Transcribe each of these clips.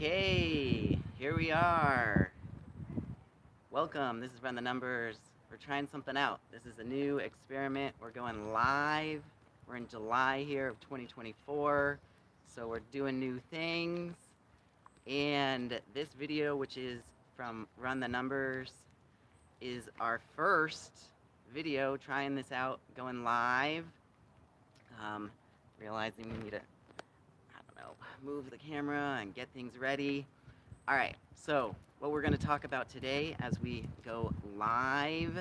Okay, here we are. Welcome. This is Run the Numbers. We're trying something out. This is a new experiment. We're going live. We're in July here of 2024. So we're doing new things. And this video, which is from Run the Numbers, is our first video trying this out, going live. Realizing we need to, move the camera and get things ready. All right, so what we're going to talk about today as we go live,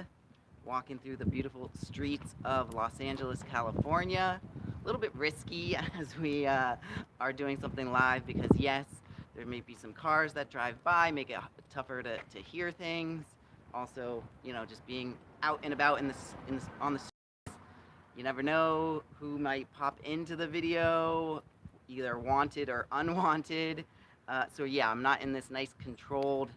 walking through the beautiful streets of Los Angeles, California. A little bit risky as we are doing something live because, yes, there may be some cars that drive by, make it tougher to hear things. Also, just being out and about on the streets, you never know who might pop into the video, either wanted or unwanted. So yeah, I'm not in this nice controlled,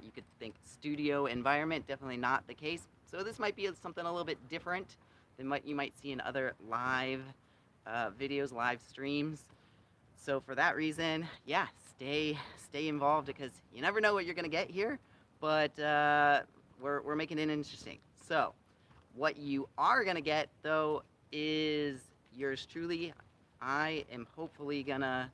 you could think studio environment, definitely not the case. So this might be something a little bit different than what you might see in other live videos, live streams. So for that reason, yeah, stay involved because you never know what you're gonna get here, but we're making it interesting. So what you are gonna get though is yours truly. I am hopefully gonna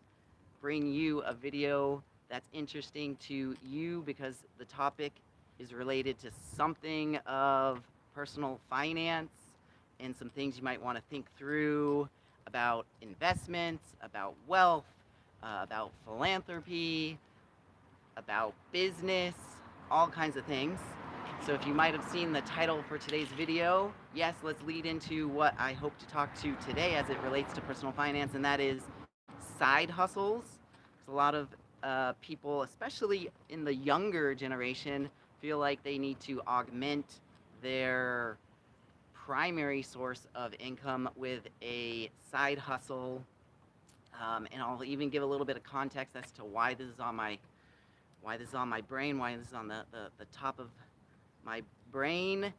bring you a video that's interesting to you because the topic is related to something of personal finance and some things you might want to think through about investments, about wealth, about philanthropy, about business, all kinds of things. So if you might have seen the title for today's video, yes, let's lead into what I hope to talk to today as it relates to personal finance, and that is side hustles. There's a lot of people, especially in the younger generation, feel like they need to augment their primary source of income with a side hustle. And I'll even give a little bit of context as to why this is on my brain, why this is on the top of my brain.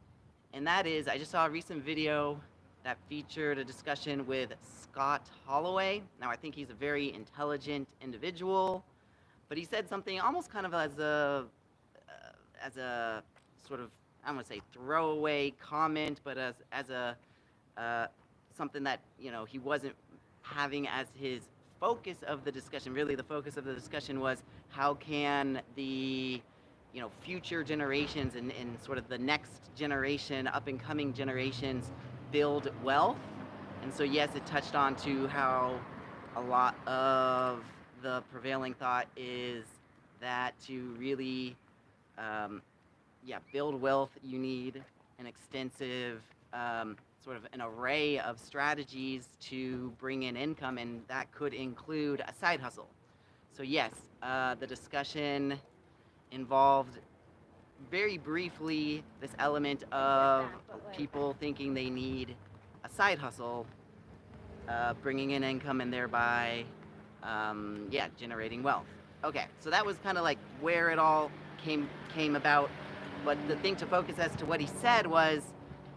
And that is, I just saw a recent video that featured a discussion with Scott Galloway. Now, I think he's a very intelligent individual, but he said something almost kind of as a sort of, I don't want to say throwaway comment, but as a something that he wasn't having as his focus of the discussion. Really, the focus of the discussion was how can the future generations and sort of the next generation, up and coming generations, build wealth. And so yes, it touched on to how a lot of the prevailing thought is that to really build wealth, you need an extensive sort of an array of strategies to bring in income, and that could include a side hustle. So yes, the discussion involved very briefly this element of people thinking they need a side hustle, bringing in income and thereby, generating wealth. Okay, so that was kind of like where it all came about. But the thing to focus as to what he said was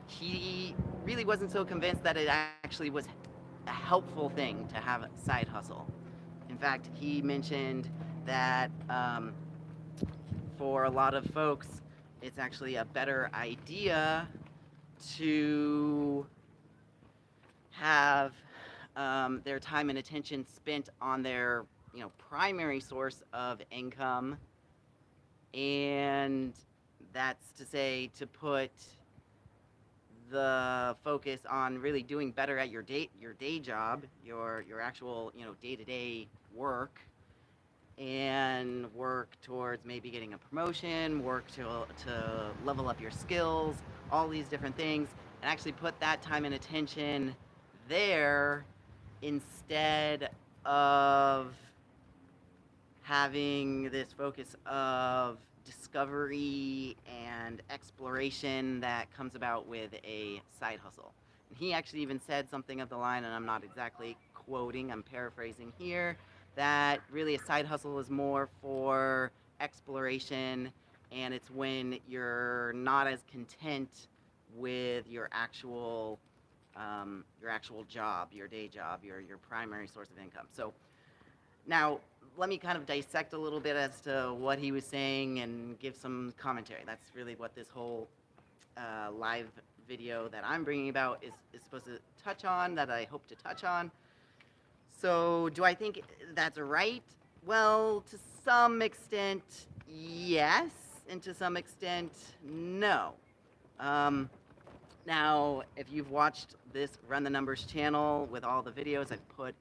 he really wasn't so convinced that it actually was a helpful thing to have a side hustle. In fact, he mentioned that for a lot of folks, it's actually a better idea to have their time and attention spent on their primary source of income, and that's to say to put the focus on really doing better at your day job, your actual day-to-day work, and work towards maybe getting a promotion, work to level up your skills, all these different things, and actually put that time and attention there instead of having this focus of discovery and exploration that comes about with a side hustle. And he actually even said something of the line, and I'm not exactly quoting, I'm paraphrasing here, that really a side hustle is more for exploration, and it's when you're not as content with your actual job, your day job, your primary source of income. So Now, let me kind of dissect a little bit as to what he was saying and give some commentary. That's really what this whole live video that I'm bringing about is supposed to touch on, that I hope to touch on. So, do I think that's right? Well, to some extent, yes, and to some extent, no. Um, Now, if you've watched this Run the Numbers channel with all the videos I've put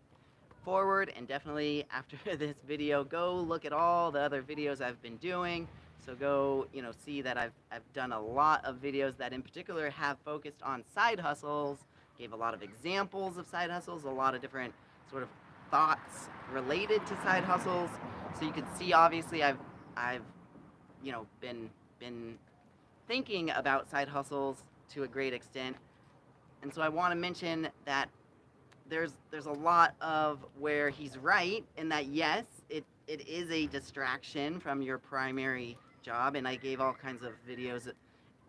forward, and definitely after this video, go look at all the other videos I've been doing. So go, see that I've done a lot of videos that in particular have focused on side hustles, gave a lot of examples of side hustles, a lot of different sort of thoughts related to side hustles. So you can see, obviously, I've been thinking about side hustles to a great extent. And so I want to mention that there's a lot of where he's right in that, yes, it is a distraction from your primary job, and I gave all kinds of videos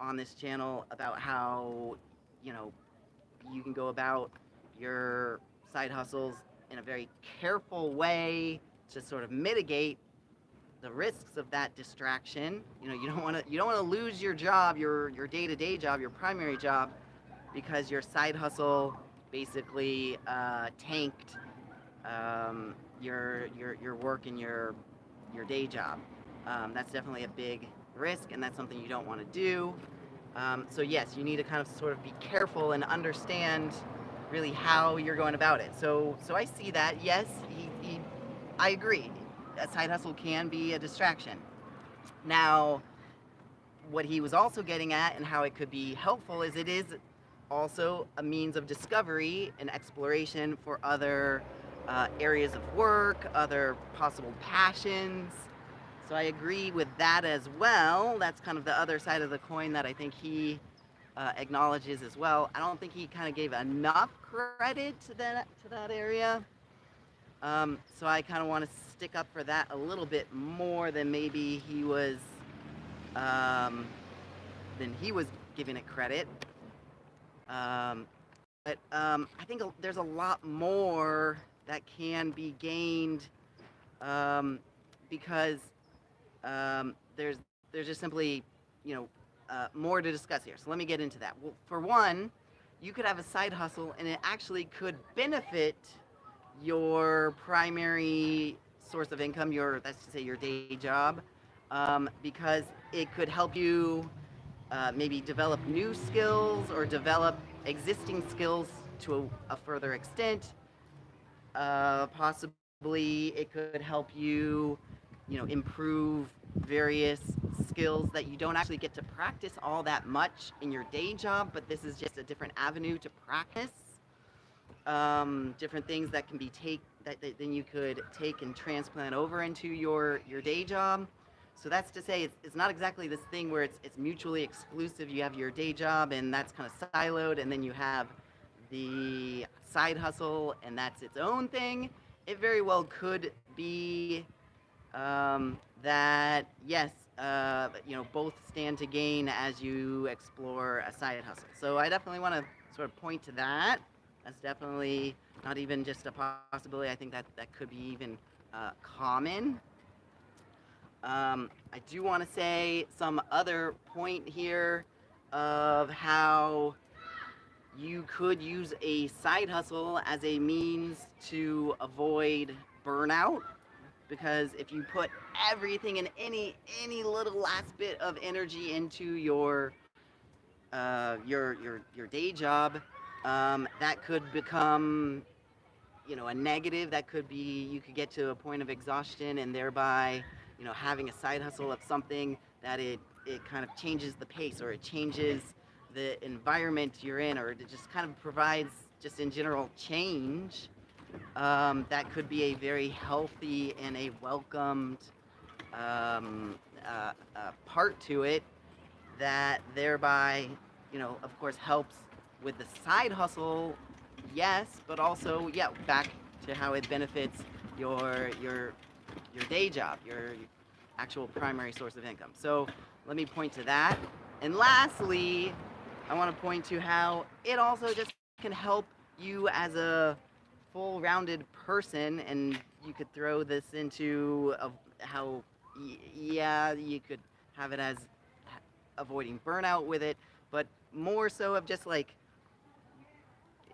on this channel about how you can go about your side hustles in a very careful way to sort of mitigate the risks of that distraction. You don't want to lose your job, your day-to-day job, your primary job, because your side hustle basically tanked your work and your day job. That's definitely a big risk, and that's something you don't want to do. So yes, you need to kind of sort of be careful and understand really how you're going about it. So I see that. Yes, I agree. A side hustle can be a distraction. Now, what he was also getting at and how it could be helpful is it is also a means of discovery and exploration for other areas of work, other possible passions. So I agree with that as well. That's kind of the other side of the coin that I think he acknowledges as well. I don't think he kind of gave enough credit to that area. So I kind of want to stick up for that a little bit more than maybe he was giving it credit. But I think there's a lot more that can be gained because there's just simply more to discuss here. So let me get into that. Well, for one, you could have a side hustle and it actually could benefit your primary source of income, that's to say your day job, because it could help you maybe develop new skills or develop existing skills to a further extent. Possibly it could help you, improve various skills that you don't actually get to practice all that much in your day job, but this is just a different avenue to practice. Different things that can be that then you could take and transplant over into your day job. So that's to say, it's not exactly this thing where it's mutually exclusive. You have your day job and that's kind of siloed, and then you have the side hustle and that's its own thing. It very well could be that, yes, both stand to gain as you explore a side hustle. So I definitely want to sort of point to that. That's definitely not even just a possibility. I think that could be even common. I do want to say some other point here of how you could use a side hustle as a means to avoid burnout, because if you put everything and any little last bit of energy into your day job, that could become a negative. That could be, you could get to a point of exhaustion, and thereby having a side hustle of something that it kind of changes the pace, or it changes the environment you're in, or it just kind of provides just in general change, that could be a very healthy and a welcomed part to it, that thereby of course helps with the side hustle, yes, but also, yeah, back to how it benefits your day job, your actual primary source of income. So let me point to that. And lastly, I want to point to how it also just can help you as a full-rounded person, and you could throw this into how, yeah, you could have it as avoiding burnout with it, but more so of just like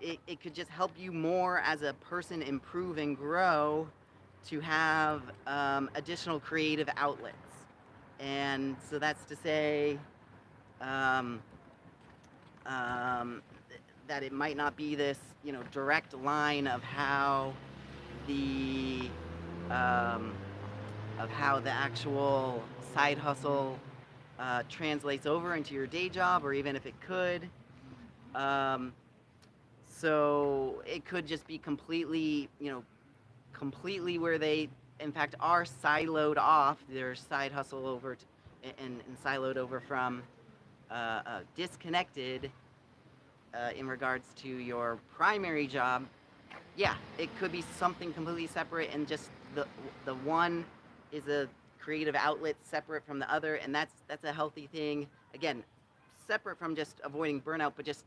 it could just help you more as a person improve and grow to have additional creative outlets. And so that's to say um, um, that it might not be this, direct line the um, of how the actual side hustle translates over into your day job, or even if it could. Um, so it could just be completely, completely where they, in fact, are siloed off their side hustle over and siloed over from disconnected in regards to your primary job. Yeah, it could be something completely separate, and just the one is a creative outlet separate from the other, and that's a healthy thing. Again, separate from just avoiding burnout, but just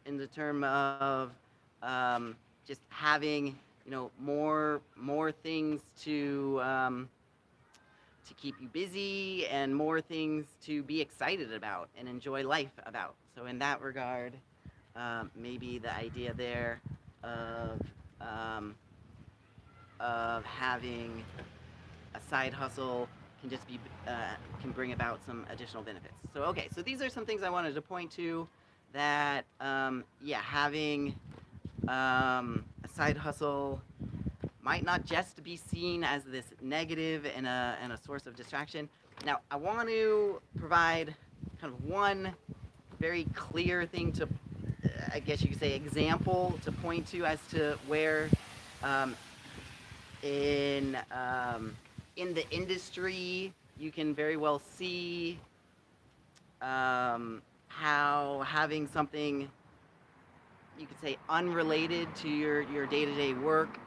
in the term of just having more things to keep you busy and more things to be excited about and enjoy life about. So in that regard, maybe the idea there of um, of having a side hustle can just be can bring about some additional benefits. So okay, so these are some things I wanted to point to that yeah, having a side hustle might not just be seen as this negative and a source of distraction. Now, I want to provide kind of one very clear thing to, I guess you could say, example to point to as to where um, in in the industry you can very well see how having something you could say unrelated to your day-to-day work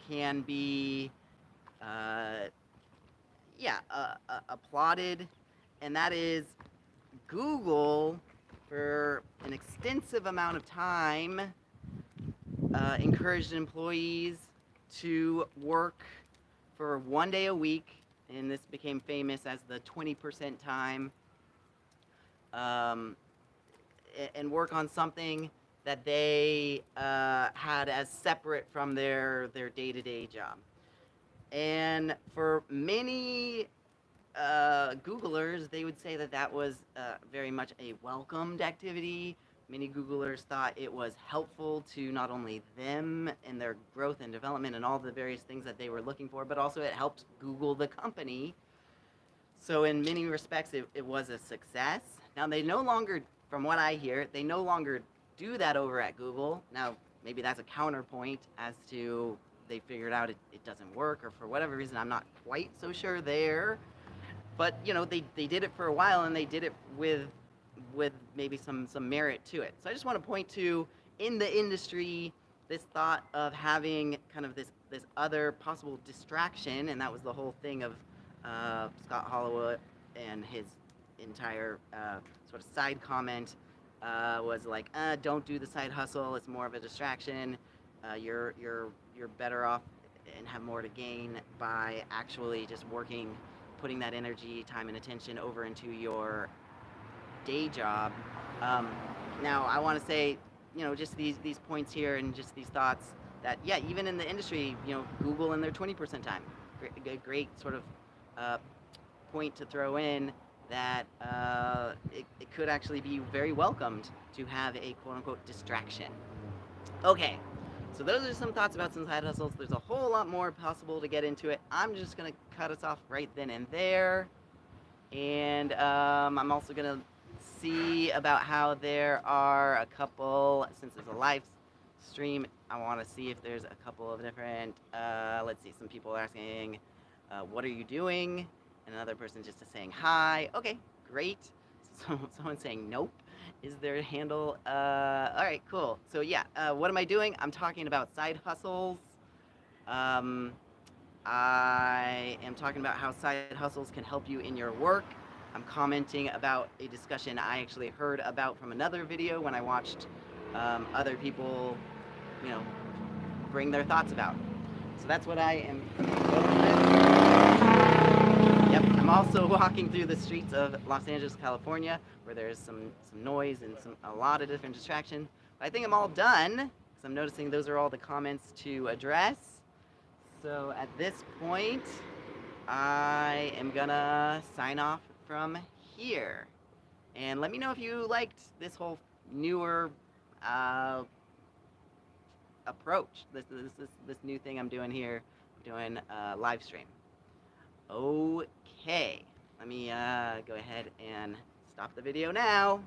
can be uh, yeah applauded, and that is Google for an extensive amount of time encouraged employees to work for 1 day a week, and this became famous as the 20% time, um, and work on something that they had as separate from their day-to-day job. And for many Googlers, they would say that that was very much a welcomed activity. Many Googlers thought it was helpful to not only them and their growth and development and all the various things that they were looking for, but also it helped Google the company. So in many respects, it was a success. Now they no longer, from what I hear, they no longer do that over at Google. Now maybe that's a counterpoint as to they figured out it doesn't work, or for whatever reason, I'm not quite so sure there. But they did it for a while, and they did it with maybe some merit to it. So I just want to point to, in the industry, this thought of having kind of this other possible distraction, and that was the whole thing of Scott Galloway and his entire sort of side comment was like, don't do the side hustle. It's more of a distraction. You're better off and have more to gain by actually just working, putting that energy, time, and attention over into your day job. Um, Now, I want to say, just these points here and just these thoughts that, yeah, even in the industry, Google and their 20% time, great sort of uh, point to throw in that it could actually be very welcomed to have a quote-unquote distraction. Okay, so those are some thoughts about some side hustles. There's a whole lot more possible to get into it. I'm just going to cut us off right then and there. And I'm also going to see about how there are a couple, since there's a live stream, I want to see if there's a couple of different, let's see, some people are asking, what are you doing? And another person just is saying hi. Okay, great. So someone's saying nope is their handle. All right, cool. So yeah, what am I doing? I'm talking about side hustles. I am talking about how side hustles can help you in your work. I'm commenting about a discussion I actually heard about from another video when I watched other people, bring their thoughts about. So that's what I am going with. Yep, I'm also walking through the streets of Los Angeles, California, where there's some noise and a lot of different distractions. But I think I'm all done, because I'm noticing those are all the comments to address. So at this point, I am gonna sign off from here. And let me know if you liked this whole newer uh, approach. This new thing I'm doing here. I'm doing a live stream. Okay, let me go ahead and stop the video now.